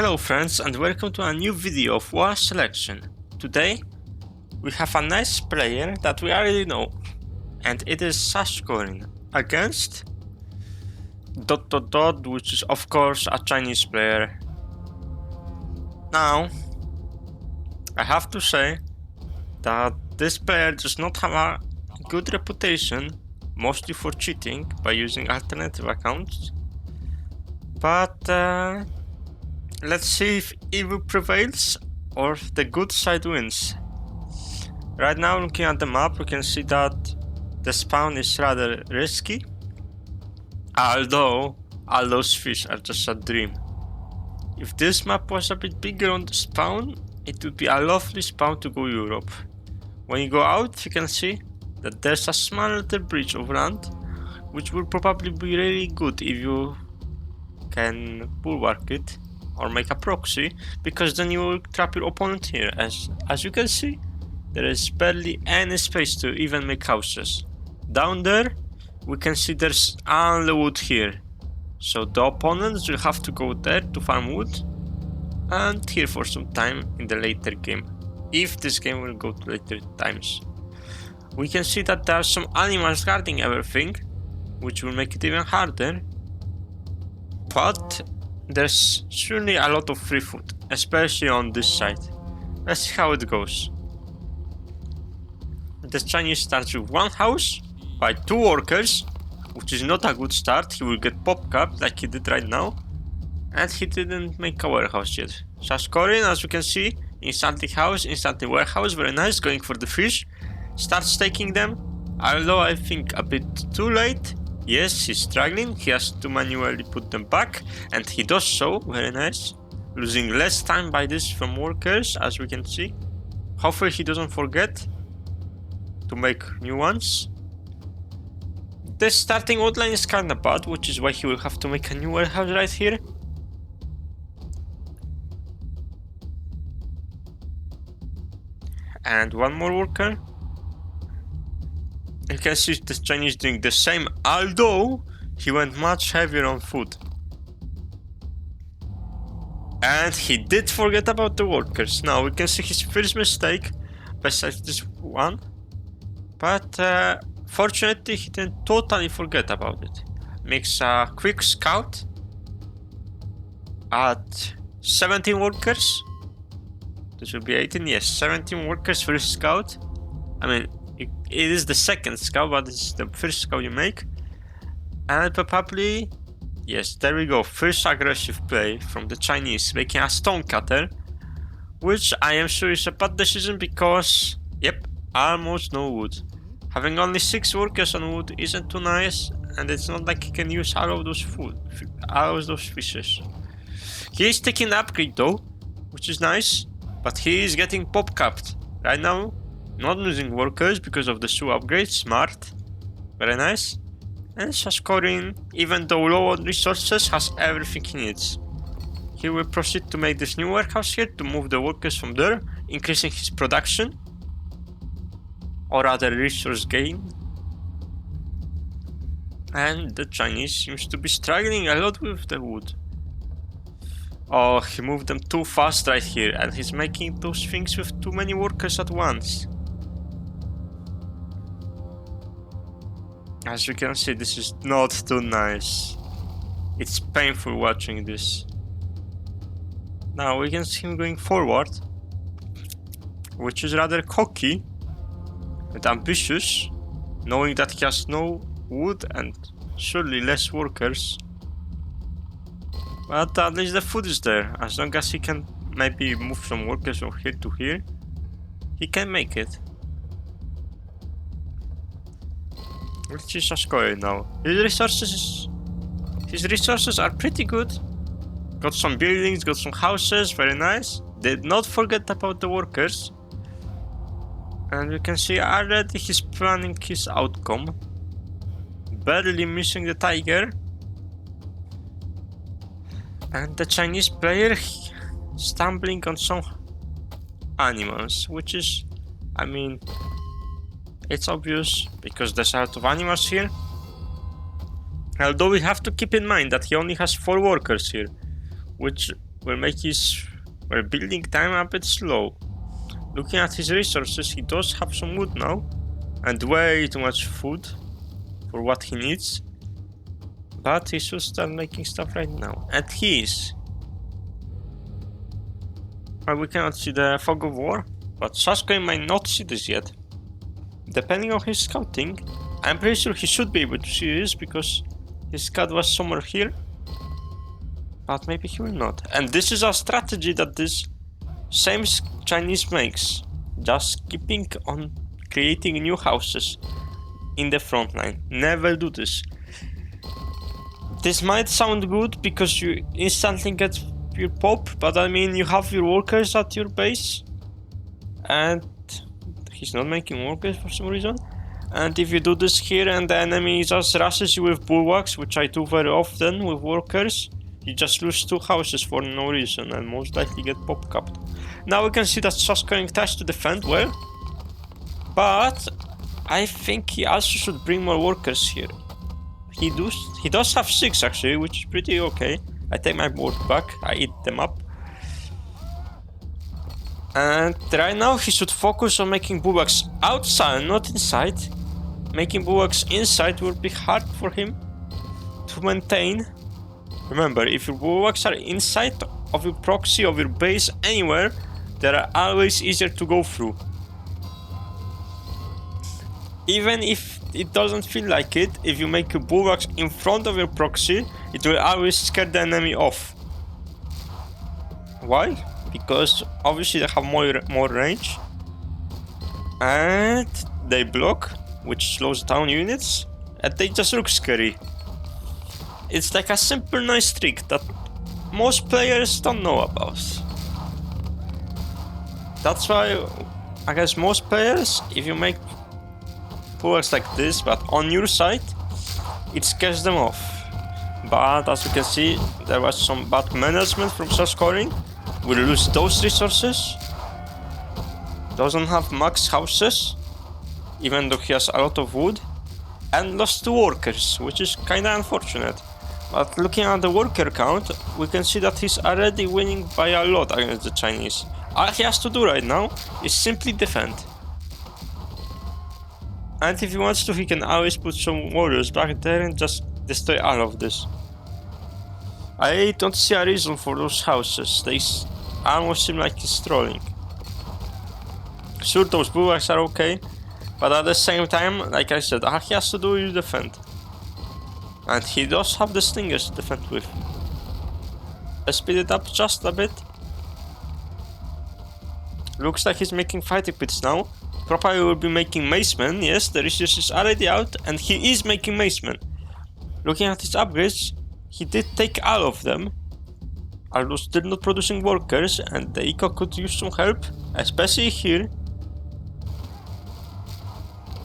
Hello friends and welcome to a new video of War Selection. Today we have a nice player that we already know, and it is Sashkorin against ... which is of course a Chinese player. Now I have to say that this player does not have a good reputation, mostly for cheating by using alternative accounts, but let's see if evil prevails or the good side wins. Right now, looking at the map, we can see that the spawn is rather risky, although all those fish are just a dream. If this map was a bit bigger on the spawn, it would be a lovely spawn to go Europe. When you go out, you can see that there's a small little bridge of land, which will probably be really good if you can bulwark it or make a proxy, because then you will trap your opponent here. As you can see, there is barely any space to even make houses. Down there, we can see there's only wood here, so the opponents will have to go there to farm wood and here for some time in the later game, if this game will go to later times. We can see that there are some animals guarding everything, which will make it even harder, but there's surely a lot of free food, especially on this side. Let's see how it goes. The Chinese starts with one house by two workers, which is not a good start. He will get pop capped like he did right now, and he didn't make a warehouse yet. Sashkorin, as you can see, instantly house, instantly warehouse, very nice, going for the fish. Starts taking them, although I think a bit too late. Yes, he's struggling, he has to manually put them back, and he does so, very nice. Losing less time by this from workers, as we can see. Hopefully he doesn't forget to make new ones. The starting outline is kinda bad, which is why he will have to make a new warehouse right here. And one more worker. You can see the Chinese doing the same, although he went much heavier on food. And he did forget about the workers. Now we can see his first mistake, besides this one. But fortunately he didn't totally forget about it. Makes a quick scout at 17 workers. This will be 18, yes, 17 workers for his scout. I mean, it is the second scout, but it's the first scout you make. And probably, yes, there we go, first aggressive play from the Chinese, making a stone cutter, which I am sure is a bad decision because, yep, almost no wood. Having only 6 workers on wood isn't too nice, and it's not like he can use all of those fishes. He is taking the upgrade though, which is nice, but he is getting pop capped right now. Not losing workers because of the shoe upgrade, smart, very nice. And Sashkorin, even though low on resources, has everything he needs. He will proceed to make this new warehouse here to move the workers from there, increasing his production, or rather resource gain. And the Chinese seems to be struggling a lot with the wood. Oh, he moved them too fast right here, and he's making those things with too many workers at once. As you can see, this is not too nice. It's painful watching this. Now we can see him going forward, which is rather cocky and ambitious, knowing that he has no wood and surely less workers. But at least the food is there. As long as he can maybe move some workers from here to here, he can make it. Which is Sashkorin now. His resources are pretty good. Got some buildings, got some houses, very nice. Did not forget about the workers. And you can see already he's planning his outcome. Barely missing the tiger. And the Chinese player stumbling on some animals, which is, I mean, it's obvious because there's a lot of animals here. Although we have to keep in mind that he only has 4 workers here, which will make his building time a bit slow. Looking at his resources, he does have some wood now, and way too much food for what he needs. But he should start making stuff right now, and he is. Well, we cannot see the fog of war, but Sashkorin might not see this yet. Depending on his scouting, I'm pretty sure he should be able to see this because his scout was somewhere here. But maybe he will not. And this is a strategy that this same Chinese makes. Just keeping on creating new houses in the front line. Never do this. This might sound good because you instantly get your pop, but I mean you have your workers at your base. And he's not making workers for some reason. And if you do this here and the enemy just rushes you with bulwarks, which I do very often with workers, you just lose 2 houses for no reason and most likely get pop capped. Now we can see that Sashkorin tries to defend well, but I think he also should bring more workers here. He does have 6 actually, which is pretty okay. I take my word back, I eat them up. And right now he should focus on making bulwarks outside, not inside. Making bulwarks inside will be hard for him to maintain. Remember, if your bulwarks are inside of your proxy, of your base, anywhere, they are always easier to go through. Even if it doesn't feel like it, if you make your bulwarks in front of your proxy, it will always scare the enemy off. Why? Because obviously they have more range. And they block, which slows down units, and they just look scary. It's like a simple nice trick that most players don't know about. That's why I guess most players, if you make bulwarks like this but on your side, it scares them off. But as you can see, there was some bad management from Sashkorin. We'll lose those resources. Doesn't have max houses, even though he has a lot of wood. And lost 2 workers, which is kinda unfortunate. But looking at the worker count, we can see that he's already winning by a lot against the Chinese. All he has to do right now is simply defend. And if he wants to, he can always put some warriors back there and just destroy all of this. I don't see a reason for those houses. They almost seem like he's trolling. Sure, those bulwarks are okay, but at the same time, like I said, all he has to do is defend. And he does have the slingers to defend with. Let's speed it up just a bit. Looks like he's making fighting pits now. Probably will be making macemen. Yes, the resource is already out, and he is making macemen. Looking at his upgrades, he did take all of them. Although still not producing workers, and the eco could use some help, especially here.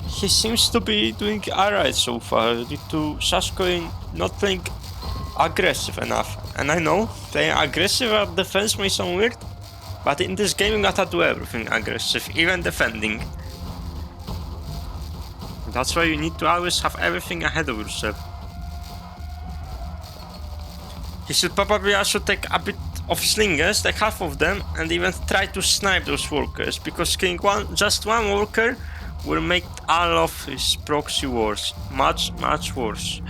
He seems to be doing alright so far, due to Sashkorin not playing aggressive enough. And I know, playing aggressive at defense may sound weird, but in this game you gotta do everything aggressive, even defending. That's why you need to always have everything ahead of yourself. He should probably also take a bit of slingers, like half of them, and even try to snipe those workers, because killing just one worker will make all of his proxy wars much worse.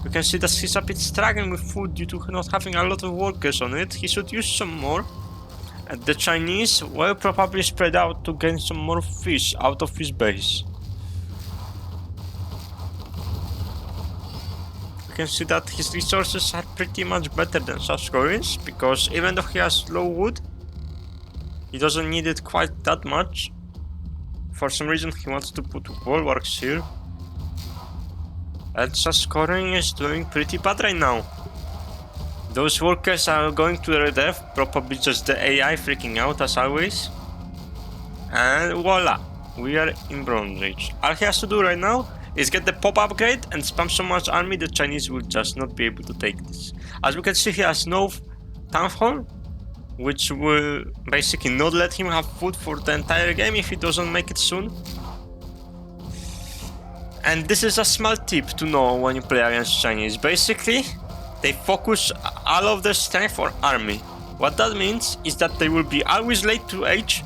You can see that he's a bit struggling with food due to not having a lot of workers on it. He should use some more. And the Chinese will probably spread out to gain some more fish out of his base. You can see that his resources are pretty much better than Sashkorin's, because even though he has low wood, he doesn't need it quite that much. For some reason he wants to put bulwarks here. And Sashkorin is doing pretty bad right now. Those workers are going to their death, probably just the AI freaking out as always. And voila, we are in Bronze Age. All he has to do right now is get the pop upgrade and spam so much army the Chinese will just not be able to take this. As we can see, he has no town hall, which will basically not let him have food for the entire game if he doesn't make it soon. And this is a small tip to know when you play against Chinese. Basically, they focus all of their strength on army. What that means is that they will be always late to age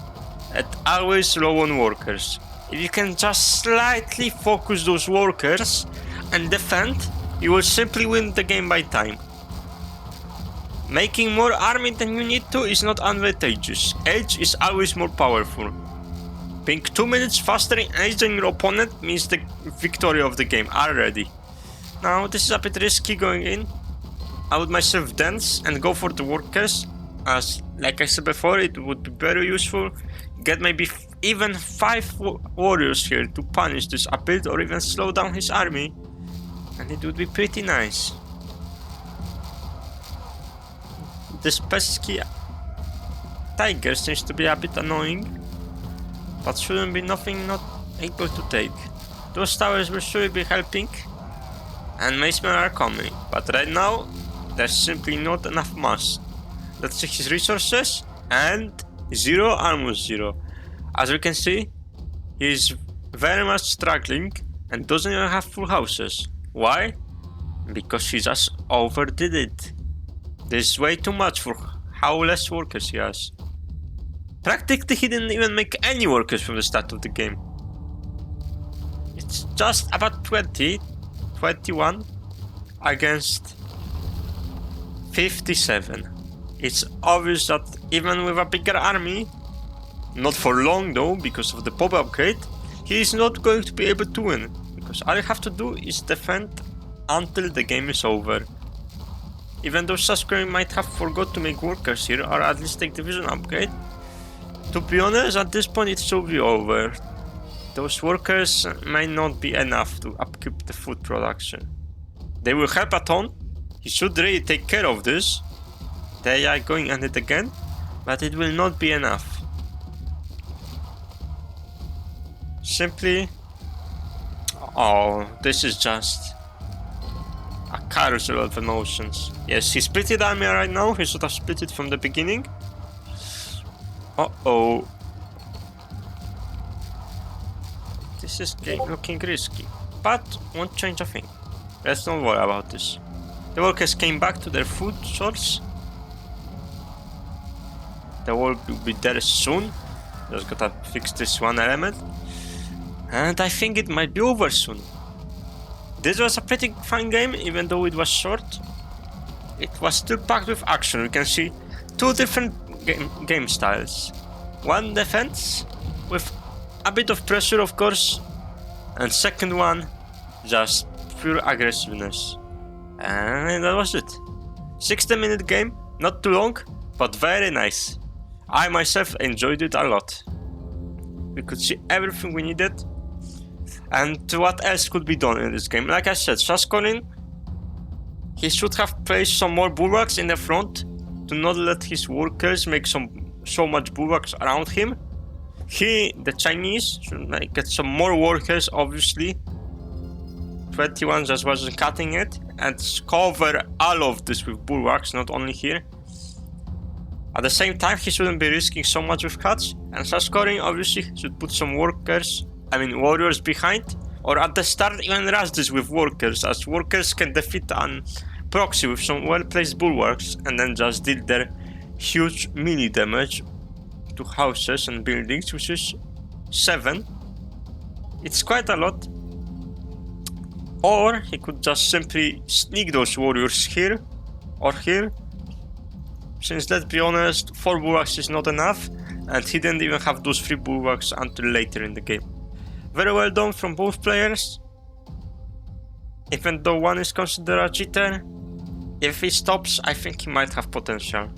and always low on workers. If you can just slightly focus those workers and defend, you will simply win the game by time. Making more army than you need to is not advantageous. Age is always more powerful. Being 2 minutes faster in age than your opponent means the victory of the game already. Now this is a bit risky going in. I would myself dance and go for the workers, as like I said before, it would be very useful. Get maybe even 5 warriors here to punish this a bit or even slow down his army, and it would be pretty nice. This pesky tiger seems to be a bit annoying, but shouldn't be nothing not able to take. Those towers will surely be helping, and macemen are coming, but right now there's simply not enough mass. Let's check his resources, and 0, almost 0. As you can see, he's very much struggling and doesn't even have full houses. Why? Because he just overdid it. This is way too much for how less workers he has. Practically he didn't even make any workers from the start of the game. It's just about 21 against 57. It's obvious that even with a bigger army, not for long though, because of the pop upgrade, he is not going to be able to win. Because all you have to do is defend until the game is over. Even though sashkorin might have forgot to make workers here, or at least take the vision upgrade, to be honest, at this point it should be over. Those workers may not be enough to upkeep the food production. They will help a ton. He should really take care of this. They are going at it again, but it will not be enough. Simply... oh, this is just a carousel of emotions. Yes, he split the army right now. He should have split it from the beginning. Uh-oh. This is looking risky, but won't change a thing. Let's not worry about this. The workers came back to their food source. The wall will be there soon. Just gotta fix this one element. And I think it might be over soon. This was a pretty fun game, even though it was short. It was still packed with action. You can see 2 different game styles. One defense, with a bit of pressure of course, and second one, just pure aggressiveness. And that was it. 60-minute game, not too long, but very nice. I myself enjoyed it a lot. We could see everything we needed. And what else could be done in this game? Like I said, sashkorin, he should have placed some more bulwarks in the front to not let his workers make so much bulwarks around him. He, the Chinese, should get some more workers, obviously. 21 just wasn't cutting it, and cover all of this with bulwarks, not only here. At the same time, he shouldn't be risking so much with cuts, and sashkorin obviously should put some warriors behind, or at the start even rush this with workers, as workers can defeat an proxy with some well-placed bulwarks and then just deal their huge melee damage to houses and buildings, which is 7. It's quite a lot. Or he could just simply sneak those warriors here or here. Since let's be honest, 4 bulwarks is not enough, and he didn't even have those 3 bulwarks until later in the game. Very well done from both players. Even though one is considered a cheater, if he stops, I think he might have potential.